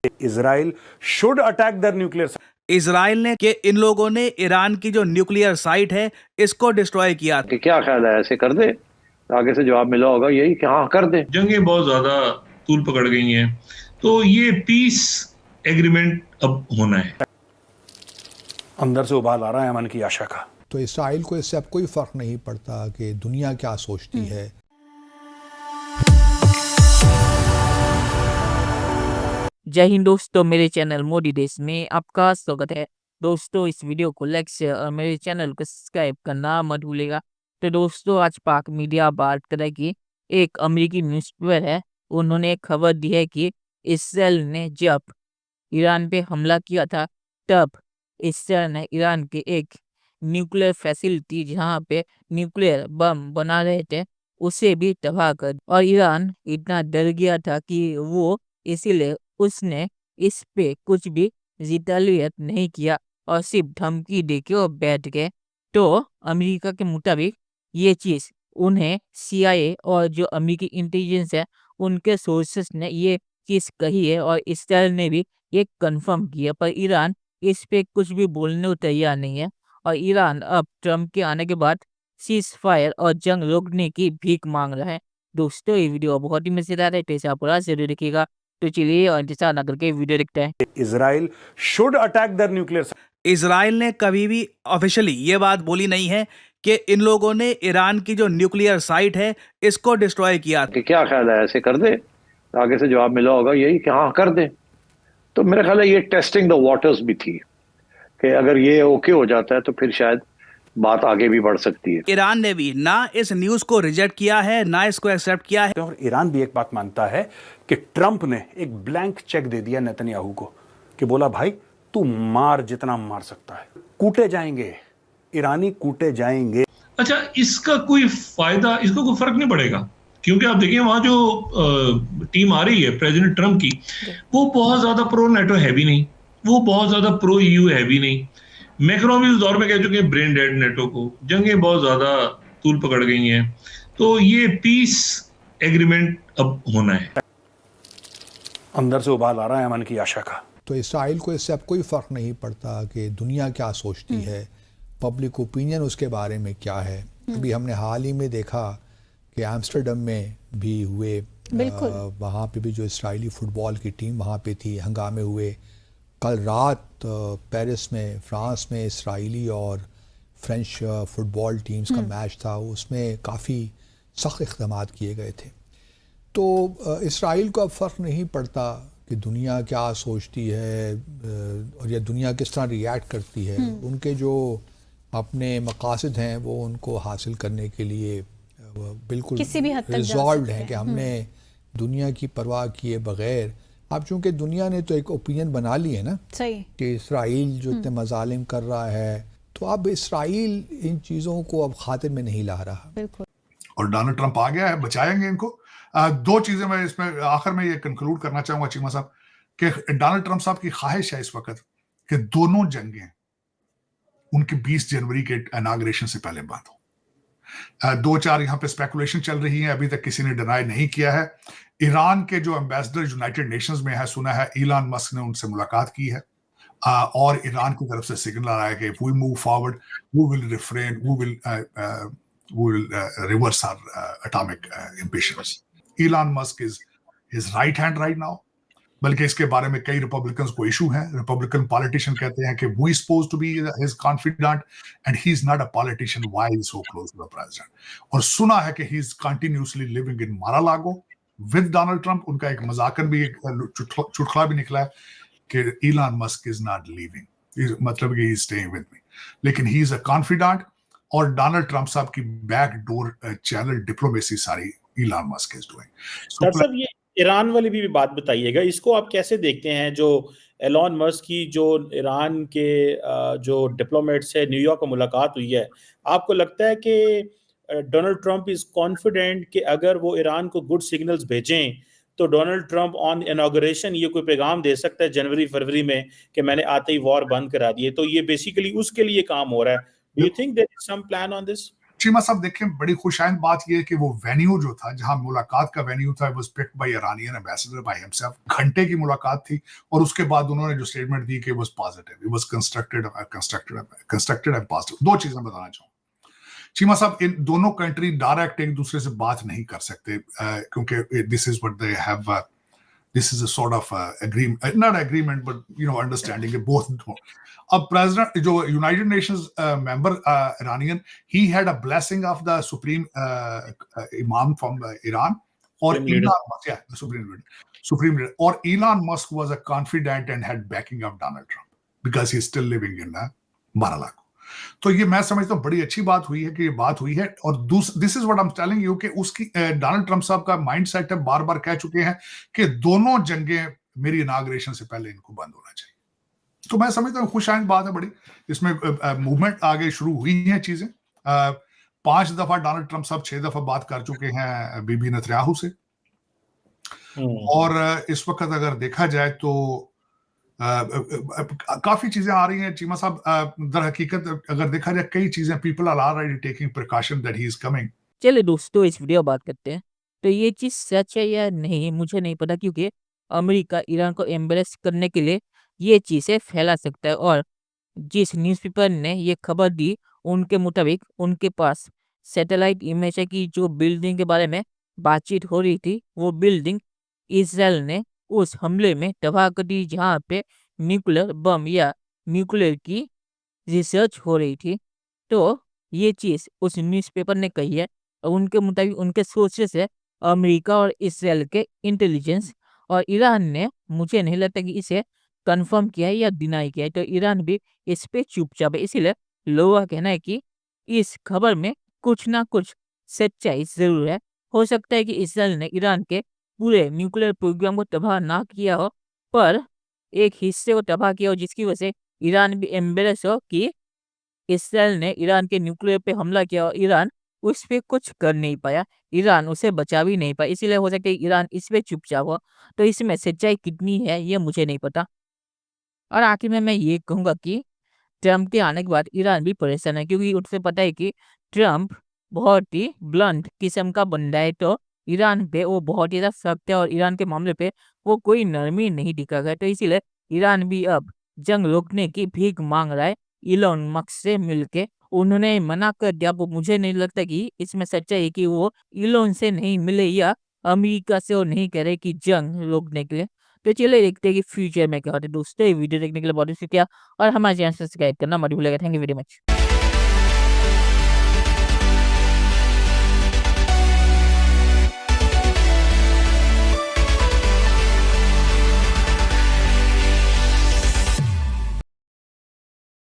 Israel should attack their nuclear. Israel ने कि इन लोगों ने ईरान की जो न्यूक्लियर साइट है इसको डिस्ट्रॉय किया। कि क्या ख्याल है, ऐसे कर दे? आगे से जवाब मिला होगा यही कि हाँ कर दे। जंगें बहुत ज्यादा तूल पकड़ गई हैं, तो ये पीस एग्रीमेंट अब होना है। अंदर से उबाल आ रहा है मन की आशा का। तो इसराइल को इससे अब कोई फ़र्क नहीं पड़ता कि दुनिया क्या सोचती है। जय हिंद दोस्तों, मेरे चैनल मोदी देश में आपका स्वागत है। दोस्तों, इस वीडियो को लाइक शेयर और मेरे चैनल को सब्सक्राइब करना मत भूलिएगा। तो दोस्तों, आज पाक मीडिया बात करें कि एक अमेरिकी न्यूज़पेपर है, उन्होंने एक खबर दी है कि इसराइल ने जब ईरान पे हमला किया था तब इसराइल ने ईरान के एक न्यूक्लियर फैसिलिटी जहाँ पे न्यूक्लियर बम बना रहे थे उसे भी तबाह कर दिया। और ईरान इतना डर गया था कि वो इसीलिए उसने इस पे कुछ भी रिटेलिएट नहीं किया और सिर्फ धमकी दे के और बैठ गए। तो अमेरिका के मुताबिक ये चीज़ उन्हें CIA और जो अमेरिकी इंटेलिजेंस है उनके सोर्सेस ने ये चीज़ कही है और इसराइल ने भी ये कंफर्म किया, पर ईरान इस पे कुछ भी बोलने को तैयार नहीं है। और ईरान अब ट्रम्प के आने के बाद सीज फायर और जंग रोकने की भीख मांग रहा है। दोस्तों, ये वीडियो बहुत ही मजेदार है, तो इसे आप पूरा जरूर देखिएगा। तो चलिए और इंतजार न करके वीडियो देखते हैं। Israel should attack their nuclear. Israel ने कभी भी ऑफिशियली ये बात बोली नहीं है कि इन लोगों ने ईरान की जो न्यूक्लियर साइट है इसको डिस्ट्रॉय किया। कि क्या ख्याल है, ऐसे कर दे? आगे से जवाब मिला होगा यही कि हाँ कर दे। तो मेरा ख्याल है ये टेस्टिंग द वाटर्स भी थी कि अगर ये ओके हो जाता है तो फिर शायद बात आगे भी बढ़ सकती है। ईरान ने भी ना इस न्यूज़ को रिजेक्ट किया है ना इसको एक्सेप्ट किया है। और ईरान भी एक बात मानता है कि ट्रंप ने एक ब्लैंक चेक दे दिया नेतन्याहू को कि बोला भाई तू मार जितना मार सकता है, कूटे जाएंगे, ईरानी कूटे जाएंगे। अच्छा, इसका कोई फायदा, इसको कोई फर्क नहीं पड़ेगा, क्योंकि आप देखिए वहां जो टीम आ रही है प्रेसिडेंट ट्रम्प की, वो बहुत ज्यादा प्रो नेटो है भी नहीं, वो बहुत ज्यादा प्रो EU है भी नहीं। मैक्रोन भी उस दौर में कह चुके हैं ब्रेन डेड नेटो को, जंगें बहुत ज्यादा तूल पकड़ गई हैं, तो ये पीस एग्रीमेंट अब होना है। अंदर से उबाल आ रहा है मन की आशा का। तो इसराइल को इससे अब कोई फ़र्क नहीं पड़ता कि दुनिया क्या सोचती है, पब्लिक ओपिनियन उसके बारे में क्या है। अभी हमने हाल ही में देखा कि एम्स्टर्डम में भी हुए, वहाँ पे भी जो इसराइली फ़ुटबॉल की टीम वहाँ पे थी, हंगामे हुए। कल रात पेरिस में, फ्रांस में इसराइली और फ्रेंच फ़ुटबॉल टीम्स का मैच था, उसमें काफ़ी सख्त इक़दाम किए गए थे। तो इसराइल को अब फ़र्क नहीं पड़ता कि दुनिया क्या सोचती है और या दुनिया किस तरह रिएक्ट करती है। उनके जो अपने मकासद हैं वो उनको हासिल करने के लिए बिल्कुल रिजॉल्व्ड हैं कि हमने दुनिया की परवाह किए बगैर, अब चूंकि दुनिया ने तो एक ओपिनियन बना ली है ना सही कि इसराइल जो इतने मजालिम कर रहा है, तो अब इसराइल इन चीज़ों को अब खातिर में नहीं ला रहा। बिल्कुल। और डोनाल्ड ट्रंप आ गया है, बचाएंगे इनको। दो चीजें मैं इसमें आखिर में ये कंक्लूड करना चाहूंगा चीमा साहब कि डोनाल्ड ट्रंप साहब की ख्वाहिश है इस वक्त कि दोनों जंगें उनके 20 जनवरी के इनाग्रेशन से पहले बंद हो। दो चार यहाँ पे स्पेकुलेशन चल रही है, अभी तक किसी ने डिनाई नहीं किया है। ईरान के जो एम्बेसडर यूनाइटेड नेशंस में है, सुना है इलान मस्क ने उनसे मुलाकात की है और ईरान की तरफ से सिग्नल आया कि we move forward, we will refrain, we will reverse our atomic ambitions. Elon Musk is his right hand right now. बल्कि इसके बारे में कई रिपब्लिकन्स को इशू है। रिपब्लिकन पॉलिटिशियन कहते हैं कि we supposed to be his confidant and he's not a politician. Why is so close to the president? और सुना है कि he's continuously living in Mar-a-Lago with Donald Trump. उनका एक मजाकन भी, एक चुटकुला भी निकला है कि Elon Musk is not leaving. मतलब कि he's staying with me. लेकिन he's a confidant और डोनाल्ड ट्रंप साहब की बैक डोर चैनल डिप्लोमेसी सारी Elon Musk is doing. Doctor साहब, ये ईरान वाली भी बात बताइएगा, इसको आप कैसे देखते हैं? जो एलॉन मस्क की जो ईरान के जो डिप्लोमेट्स है न्यूयॉर्क में मुलाकात हुई है, आपको लगता है कि डोनाल्ड ट्रंप इज कॉन्फिडेंट कि अगर वो ईरान को गुड सिग्नल्स भेजें तो डोनाल्ड ट्रंप ऑन इनॉग्रेशन ये कोई पैगाम दे सकता है जनवरी फरवरी में कि मैंने आते ही वॉर बंद करा दिए? तो ये बेसिकली उसके लिए काम हो रहा है। Do you think there is some plan on this? Cheema साहब देखें, बड़ी खुशाइंद बात यह है कि वो वेन्यू जो था, जहां मुलाकात का वेन्यू था, was picked bye Iranian ambassador by himself. घंटे की मुलाकात थी और उसके बाद उन्होंने जो स्टेटमेंट दी कि was positive, it was constructed and positive. दो चीजें बताना चाहूंगा चीमा साहब, इन दोनों कंट्री डायरेक्ट एक दूसरे से बात नहीं कर सकते, क्योंकि this is what they have, this is a sort of agreement, not agreement, but understanding that both. अब president जो United Nations member Iranian, he had a blessing of the supreme imam from Iran, or Elon Musk, the supreme leader, or Elon Musk was a confidant and had backing of Donald Trump because he's still living in Mar-a-Lago. तो ये मैं समझता हूँ बड़ी अच्छी बात हुई है कि ये बात हुई है। और this is what I am telling you कि उसकी डोनाल्ड ट्रंप साहब का माइंडसेट है, बार बार कह चुके हैं कि दोनों जंगें मेरी इनाग्रेशन से पहले इनको बंद होना चाहिए। तो मैं समझता हूँ खुशाइंद बात है बड़ी, इसमें मूवमेंट आगे शुरू हुई हैं चीजें। 5 दफा डोनाल्ड ट्रंप साहब 6 दफा बात कर चुके हैं बीबी नेतन्याहू से, और इस वक्त अगर देखा जाए तो काफी चीजें आ रही हैं चीमा साहब। दर हकीकत अगर देखा जाए कई चीजें, people are already taking precaution that he is coming. चलिए दोस्तों, इस वीडियो बात करते हैं। तो ये चीज़ सच है या नहीं मुझे नहीं पता, क्योंकि अमेरिका ईरान को एम्बेरस करने के लिए ये चीज़ें फैला सकता है। और जिस न्यूज़पेपर ने ये खबर दी उनके मुताबिक उनके पास सैटेलाइट इमेज है कि जो बिल्डिंग के बारे में बातचीत हो रही थी, वो बिल्डिंग इजराइल ने उस हमले में तबाह कर दी जहाँ पे न्यूक्लियर बम या न्यूक्लियर की रिसर्च हो रही थी। तो ये चीज़ उस न्यूज़पेपर ने कही है और उनके मुताबिक उनके सोर्सेस है अमेरिका और इसराइल के इंटेलिजेंस। और ईरान ने, मुझे नहीं लगता कि इसे कंफर्म किया है या डिनाई किया है, तो ईरान भी इस पे चुपचाप है। इसीलिए लोगों का कहना है कि इस खबर में कुछ ना कुछ सच्चाई जरूर है। हो सकता है कि इसराइल ने ईरान के पूरे न्यूक्लियर प्रोग्राम को तबाह ना किया हो, पर एक हिस्से को तबाह किया हो, जिसकी वजह से ईरान भी एम्बेरस हो कि इसराइल ने ईरान के न्यूक्लियर पे हमला किया और ईरान उस पे कुछ कर नहीं पाया, ईरान उसे बचा भी नहीं पाया। इसीलिए हो सकता है ईरान इस पे चुपचाप हो। तो इसमें सच्चाई कितनी है ये मुझे नहीं पता। और आखिर में मैं ये कहूँगा कि ट्रम्प के आने के बाद ईरान भी परेशान है, क्योंकि उसे पता है कि ट्रम्प बहुत ही ब्लंट किस्म का बंदा है। तो ईरान पे वो बहुत ही ज़्यादा सख्त है और ईरान के मामले पे वो कोई नरमी नहीं दिखाएगा। तो इसीलिए ईरान भी अब जंग रोकने की भीख मांग रहा है इलॉन मस्क से मिलके। उन्होंने मना कर दिया। वो मुझे नहीं लगता कि इसमें सच्चाई है कि वो इलॉन से नहीं मिले या अमेरिका से वो नहीं कह रहे कि जंग रोकने के लिए। तो चलिए देखते हैं कि फ्यूचर में क्या होता है। दोस्तों, ये वीडियो देखने के लिए बहुत शुक्रिया और हमारे चैनल सब्सक्राइब करना मत भूलिएगा। Thank you very much.